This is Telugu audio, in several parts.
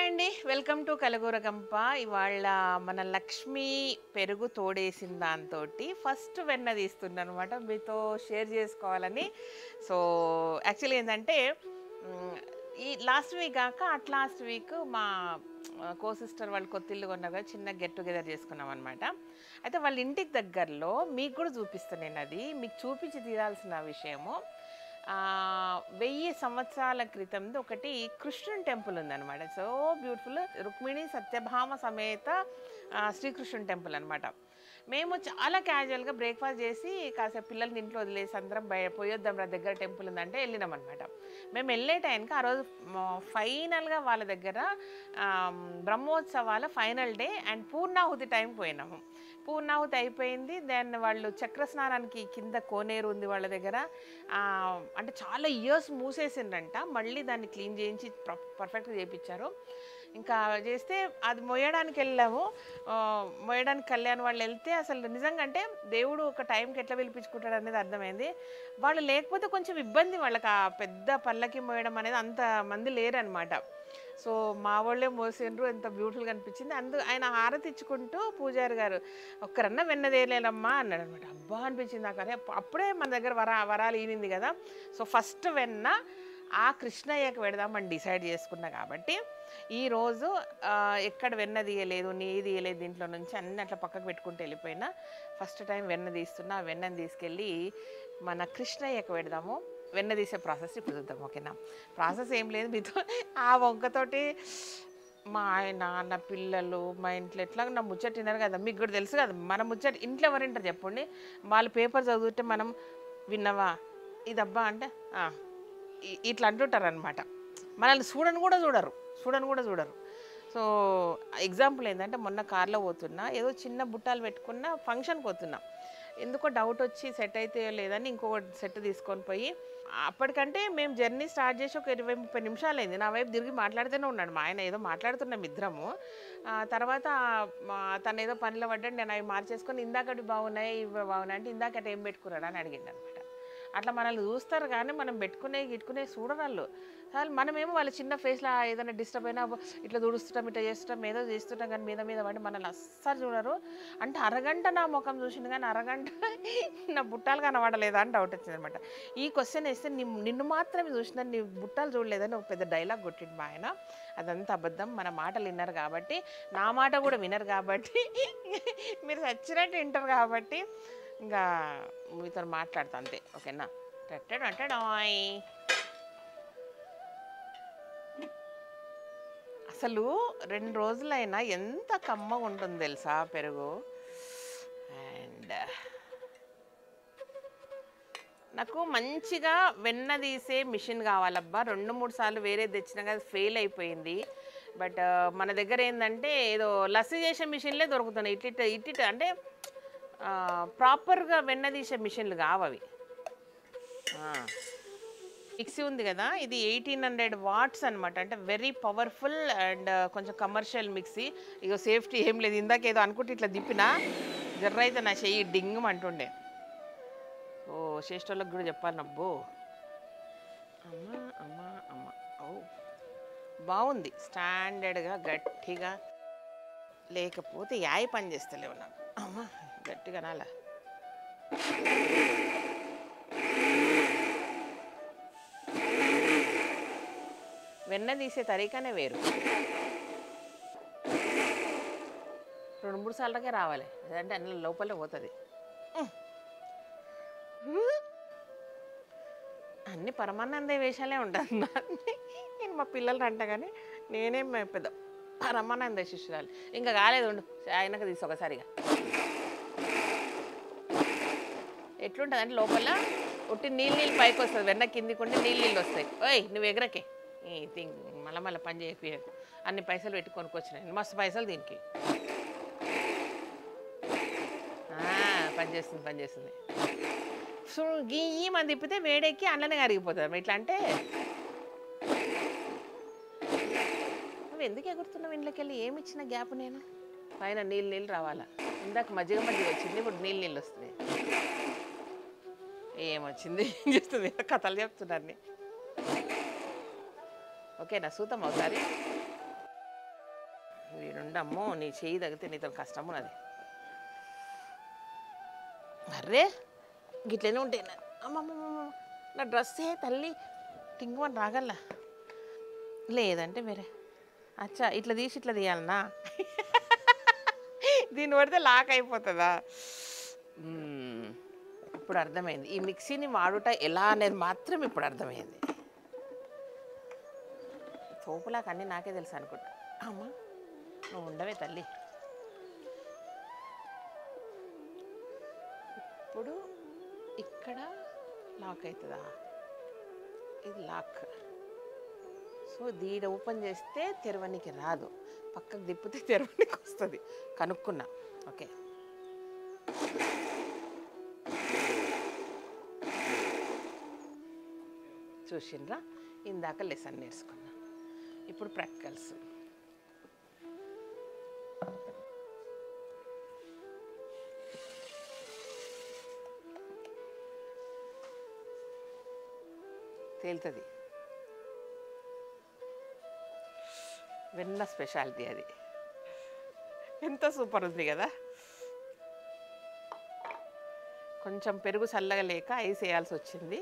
అండి. Welcome to Kalagooragampa. ఇవాళ మన లక్ష్మి పెరుగు తోడేసిన దాంతోటి ఫస్ట్ వెన్న తీస్తున్నాననమాట. మీతో షేర్ చేసుకోవాలని. సో, యాక్చువల్లీ ఏందంటే హ్మ్, ఈ లాస్ట్ వీక్ గాక లాస్ట్ వీక్ మా కో సిస్టర్ వాళ్ళు కొత్తిల్లు కొన్నారు కదా! చిన్న గెట్ టుగెదర్ చేసుకున్నామనమాట. అయితే వాళ్ళ ఇంటికి దగ్గరలో మీకు కూడా చూపిస్తా నేనది. మీకు చూపించి తీరాల్సిన విషయము. 1000 సంవత్సరాల క్రితంది ఒకటి కృష్ణుని టెంపుల్ ఉందన్నమాట. So beautiful. రుక్మిణి సత్యభామ సమేత శ్రీకృష్ణుని టెంపుల్ అనమాట. మేము చాలా క్యాజువల్గా బ్రేక్ఫాస్ట్ చేసి కాసేపు పిల్లల్ని ఇంట్లో వదిలేసి అందరం పోయొద్దాం రా దగ్గర టెంపుల్ ఉందంటే వెళ్ళినాం అనమాట. మేము వెళ్ళే టైంకి ఆ రోజు ఫైనల్గా వాళ్ళ దగ్గర బ్రహ్మోత్సవాల ఫైనల్ డే అండ్ పూర్ణాహుతి టైం పోయినాము. పూర్ణాహుతి అయిపోయింది. దెన్ వాళ్ళు చక్ర స్నానానికి కింద కోనేరు ఉంది వాళ్ళ దగ్గర. అంటే చాలా ఇయర్స్ మూసేసిండ్రంట. మళ్ళీ దాన్ని క్లీన్ చేయించి పర్ఫెక్ట్గా చేయించారు. ఇంకా చేస్తే అది మొయ్యడానికి వెళ్ళాము. మొయ్యడానికి కళ్యాణ్ వాళ్ళు వెళ్తే అసలు నిజంగా అంటే దేవుడు ఒక టైంకి ఎట్లా పిలిపించుకుంటాడు అనేది అర్థమైంది. వాళ్ళు లేకపోతే కొంచెం ఇబ్బంది వాళ్ళకి ఆ పెద్ద పల్లకి మోయడం అనేది అంత మంది లేరనమాట. సో మా వాళ్ళే మోసిండ్రు. ఎంత బ్యూటిఫుల్గా అనిపించింది. ఆయన హారతి ఇచ్చుకుంటూ పూజారి గారు ఒక్కరన్నా వెన్నదేలేనమ్మా అన్నాడు అనమాట. అబ్బా అనిపించింది నాకు. అదే అప్పుడే మన దగ్గర వరాలు ఈనింది కదా. సో ఫస్ట్ వెన్న ఆ కృష్ణయ్యకి పెడదామని డిసైడ్ చేసుకున్నా కాబట్టి ఈరోజు ఎక్కడ వెన్న తీయలేదు, నెయ్యి తీయలేదు, దీంట్లో నుంచి అన్ని అట్లా పక్కకు పెట్టుకుంటూ వెళ్ళిపోయినా ఫస్ట్ టైం వెన్న తీస్తున్నా. ఆ వెన్నని తీసుకెళ్ళి మన కృష్ణయ్యకి పెడదాము. వెన్న తీసే ప్రాసెస్ ఇప్పుడు చూద్దాం. ఓకేనా? ప్రాసెస్ ఏం లేదు. మీతో ఆ వంకతోటి మా ఆయన నా పిల్లలు మా ఇంట్లో ఎట్లా నా ముచ్చట తిన్నారు కదా. మీకు కూడా తెలుసు కదా మన ముచ్చట ఇంట్లో ఎవరింటారు చెప్పండి. వాళ్ళు పేపర్ చదువుతుంటే మనం విన్నవా ఇదబ్బా అంటే ఇట్లా అంటుంటారు అనమాట. మనల్ని చూడని కూడా చూడరు. సో ఎగ్జాంపుల్ ఏంటంటే మొన్న కార్లో పోతున్నా, ఏదో చిన్న బుట్టాలు పెట్టుకున్న ఫంక్షన్కి పోతున్నా. ఎందుకో డౌట్ వచ్చి సెట్ అయితే లేదని ఇంకొక సెట్ తీసుకొని పోయి అప్పటికంటే మేము జర్నీ స్టార్ట్ చేసి ఒక 20-30 నిమిషాలు అయింది. నా వైపు తిరిగి మాట్లాడుతూనే ఉన్నాడు. మా ఆయన ఏదో మాట్లాడుతున్నాం ఇద్దరము. తర్వాత తను ఏదో పనిలో పడ్డాడు. నేను అవి మార్చేసుకొని ఇందాకటి బాగున్నాయి ఇవి బాగున్నాయి అంటే ఇందాకటి ఏం పెట్టుకున్నాడు అని అడిగిండు అనమాట. అట్లా మనల్ని చూస్తారు కానీ మనం గిట్టుకునే చూడరాళ్ళు. అసలు మనమేమో వాళ్ళ చిన్న ఫేస్లో ఏదైనా డిస్టర్బ్ అయినా ఇట్లా తుడుస్తుంటాం, ఇట్లా చేస్తుంటాం, ఏదో చేస్తుంటాం కానీ మీద పడి మనల్ని అస్సలు చూడరు. అంటే అరగంట నా ముఖం చూసింది కానీ అరగంట నా బుట్టాలు కనబడలేదా అని డౌట్ వచ్చింది అనమాట. ఈ క్వశ్చన్ వేస్తే నిన్ను మాత్రమే చూసిన నీ బుట్టాలు చూడలేదని ఒక పెద్ద డైలాగ్ కొట్టిండు మా ఆయన. అదంతా అబద్ధం. మన మాటలు విన్నారు కాబట్టి, నా మాట కూడా వినరు కాబట్టి, మీరు చచ్చినట్టు వింటారు కాబట్టి ఇంకా మీతో మాట్లాడతా అంతే. ఓకేనా? టట్టడాయ్. అసలు 2 రోజులైనా ఎంత కమ్మగా ఉంటుంది తెలుసా పెరుగు. అండ్ నాకు మంచిగా వెన్న తీసే మిషన్ కావాలబ్బా. 2-3 సార్లు వేరే తెచ్చినా కదా ఫెయిల్ అయిపోయింది. బట్ మన దగ్గర ఏంటంటే ఏదో లస్సీ చేసే మిషన్లే దొరుకుతున్నాయి. ఇట్టిట అంటే ప్రాపర్గా వెన్న తీసే మిషన్లు కావవి. మిక్సీ ఉంది కదా, ఇది 1800 వాట్స్ అనమాట. అంటే వెరీ పవర్ఫుల్ అండ్ కొంచెం కమర్షియల్ మిక్సీ. ఇక సేఫ్టీ ఏం లేదు. ఇందాక ఏదో అనుకుంటే ఇట్లా తిప్పినా జర్ర అయితే నా చెయ్యి డింగ్ అంటుండే. ఓ చేసేటోళ్ళకి కూడా చెప్పాలి నబ్బు. అమ్మ ఓ బాగుంది. స్టాండర్డ్గా గట్టిగా లేకపోతే యాయి పని చేస్తలేవు నాకు. అమ్మ గట్టిగా నాలా వెన్న తీసే తరీకానే వేరు. 2-3 సార్లకే రావాలి. అదంటే అన్ని లోపలే పోతుంది. అన్ని పరమానంద వేషాలే ఉంటాను. నేను మా పిల్లల్ని అంట కానీ నేనేం పెద్ద పరమానంద శిష్యురాలు. ఇంకా కాలేదు ఉండు ఆయనకు తీసి ఒకసారిగా. ఎట్లుంటుంది అంటే లోపల ఒట్టి నీళ్ళు పైకి వస్తుంది. వెన్న కిందికి ఉంటే నీళ్ళు వస్తాయి. ఓయ్ నువ్వు ఎగరకే మళ్ళీ పని చేయకపోయాడు. అన్ని పైసలు పెట్టి కొనుక్కొచ్చినాయి. మస్తు పైసలు దీనికి. పనిచేస్తుంది. సో ఈ మంది తిప్పితే వేడెక్కి అందులోనే కరిగిపోతుంది. ఇట్లా అంటే నువ్వు ఎందుకు ఎగురుతున్నావు ఇంట్లోకి వెళ్ళి? ఏమి ఇచ్చిన గ్యాప్ నేను పైన నీళ్ళు రావాలా. ఇందాక మజ్జిగ వచ్చింది, ఇప్పుడు నీళ్ళు వస్తున్నాయి. ఏమొచ్చింది ఏం చేస్తుంది? కథలు చెప్తున్నాను. ఓకేనా? సూతం ఒకసారి వీడుండమ్మో నీ చెయ్యి తగితే నీతో కష్టము నాది. అర్రే గిట్లనే ఉంటాయి అమ్మమ్మమ్మ నా డ్రెస్సే తల్లి టింగుమని రాగల లేదంటే వేరే. అచ్చా ఇట్లా తీసి ఇట్లా తీయాలన్నా దీన్ని పడితే లాక్ అయిపోతుందా? ఇప్పుడు అర్థమైంది ఈ మిక్సీని వాడుట ఎలా అనేది మాత్రం ఇప్పుడు అర్థమైంది. తోపులాక అన్నీ నాకే తెలుసు అనుకుంటా. అమ్మా నువ్వు ఉండవే తల్లి. ఇప్పుడు ఇక్కడ లాక్ అవుతుందా? ఇది లాక్. సో దీని ఓపెన్ చేస్తే తెరవనికి రాదు, పక్కకు తిప్పితే తెరవనికి వస్తుంది. కనుక్కున్నా. ఓకే చూసిండ్రా, ఇందాక లెసన్ నేర్చుకున్నా. ఇప్పుడు ప్రాక్టికల్స్. తేలుతుంది. వెన్న స్పెషాలిటీ అది. ఎంత సూపర్ ఉంది కదా. కొంచెం పెరుగు చల్లగా లేక ఐస్ వేయాల్సి వచ్చింది.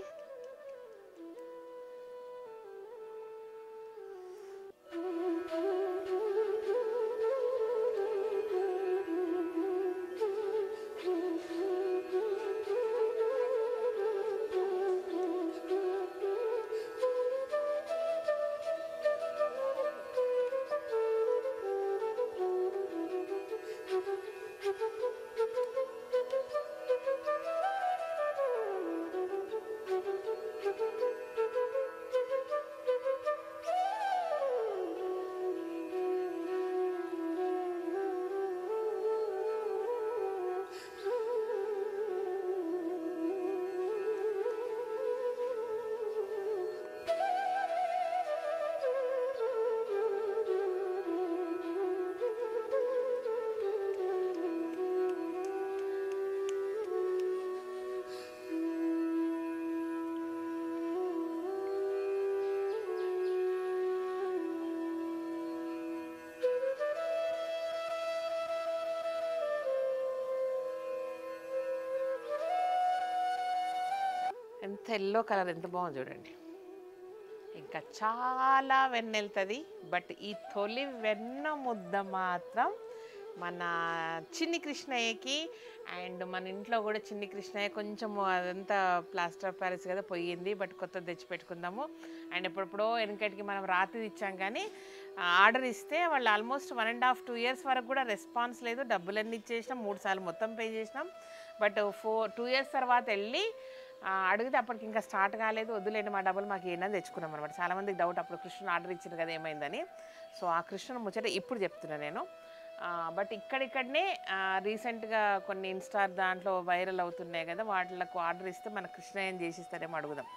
ఎంత ఎల్లో కలర్ ఎంత బాగుంది చూడండి. ఇంకా చాలా వెన్న వెళ్తుంది. బట్ ఈ తొలి వెన్న ముద్ద మాత్రం మన చిన్ని కృష్ణయ్యకి అండ్ మన ఇంట్లో కూడా చిన్ని కృష్ణయ్య కొంచెం అదంతా ప్లాస్టర్ ఆఫ్ ప్యారిస్ కదా పోయింది. బట్ కొత్తది తెచ్చి పెట్టుకుందాము. అండ్ ఎప్పుడెప్పుడో వెనకటికి మనం రాత్రి ఇచ్చాం కానీ ఆర్డర్ ఇస్తే వాళ్ళు ఆల్మోస్ట్ 1.5 2 years వరకు కూడా రెస్పాన్స్ లేదు. డబ్బులన్నీ ఇచ్చేసినాం, 3 సార్లు మొత్తం పే చేసినాం. బట్ 2 years తర్వాత వెళ్ళి అడిగితే అప్పటికి ఇంకా స్టార్ట్ కాలేదు, వద్దులేండి మా డబ్బులు మాకు ఏంటని తెచ్చుకున్నాం అనమాట. చాలామందికి డౌట్ అప్పుడు కృష్ణుని ఆర్డర్ ఇచ్చింది కదా ఏమైందని. సో ఆ కృష్ణుని ముచ్చట ఇప్పుడు చెప్తున్నా నేను. బట్ ఇక్కడిక్కడనే రీసెంట్గా కొన్ని ఇన్స్టార్ దాంట్లో వైరల్ అవుతున్నాయి కదా, వాటిలకు ఆర్డర్ ఇస్తే మన కృష్ణయ్యని చేసిస్తారేమో అడుగుదాం.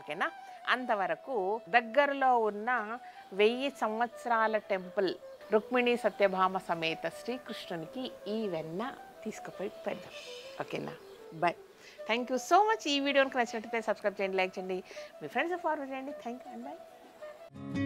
ఓకేనా? అంతవరకు దగ్గరలో ఉన్న 1000 సంవత్సరాల టెంపుల్ రుక్మిణి సత్యభామ సమేత శ్రీకృష్ణునికి ఈ వెన్న తీసుకుపోయి పెడదాం. ఓకేనా? Bye. Thank you so much. ఈ వీడియోకి నచ్చినట్లయితే సబ్స్క్రైబ్ చేయండి, లైక్ చేయండి, మీ ఫ్రెండ్స్ ఫార్వర్డ్ చేయండి. Thank you and bye.